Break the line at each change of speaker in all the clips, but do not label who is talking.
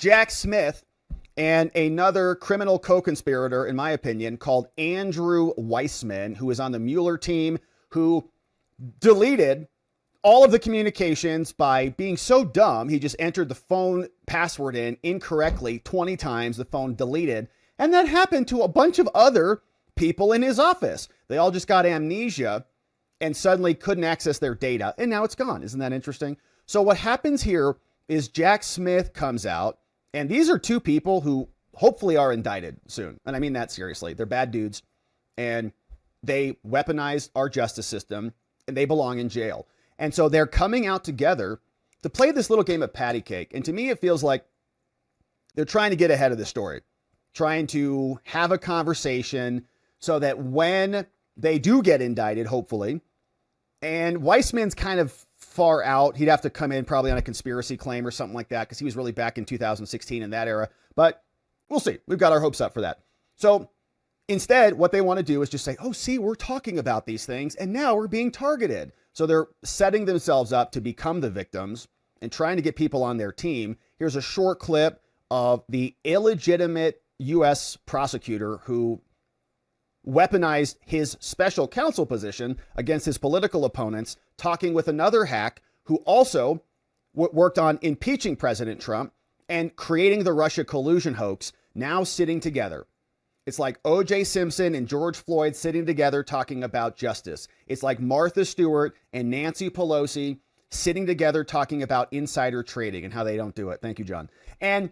Jack Smith and another criminal co-conspirator, in my opinion, called Andrew Weissmann, who is on the Mueller team, who deleted all of the communications by being so dumb. He just entered the phone password in incorrectly 20 times, the phone deleted. And that happened to a bunch of other people in his office. They all just got amnesia and suddenly couldn't access their data. And now it's gone. Isn't that interesting? So what happens here is Jack Smith comes out, and these are two people who hopefully are indicted soon. And I mean that seriously. They're bad dudes, and they weaponized our justice system, and they belong in jail. And so they're coming out together to play this little game of patty cake. And to me, it feels like they're trying to get ahead of the story, trying to have a conversation so that when they do get indicted, hopefully, and Weissmann's kind of far out, he'd have to come in probably on a conspiracy claim or something like that, because he was really back in 2016 in that era. But we'll see. We've got our hopes up for that. So instead, what they want to do is just say, oh, see, we're talking about these things, and now we're being targeted. So they're setting themselves up to become the victims and trying to get people on their team. Here's a short clip of the illegitimate U.S. prosecutor who weaponized his special counsel position against his political opponents, talking with another hack who also worked on impeaching President Trump and creating the Russia collusion hoax, now sitting together. It's like O.J. Simpson and George Floyd sitting together talking about justice. It's like Martha Stewart and Nancy Pelosi sitting together talking about insider trading and how they don't do it. Thank you, John. And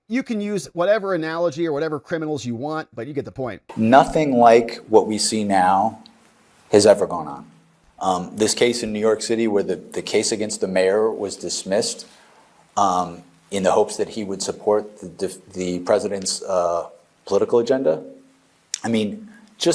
you can use whatever analogy or whatever criminals you want, but you get the point.
Nothing like what we see now has ever gone on. This case in New York City where the case against the mayor was dismissed in the hopes that he would support the president's political agenda. I mean,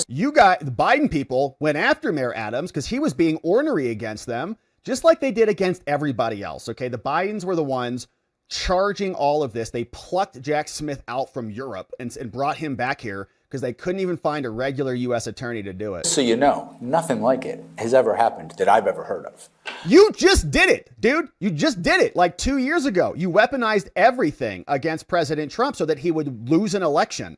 you got the Biden people went after Mayor Adams because he was being ornery against them, just like they did against everybody else. Okay, the Bidens were the ones charging all of this. They plucked Jack Smith out from Europe and brought him back here because they couldn't even find a regular U.S. attorney to do it.
So you know, nothing like it has ever happened that I've ever heard of.
You just did it, dude. You just did it like 2 years ago. You weaponized everything against President Trump so that he would lose an election.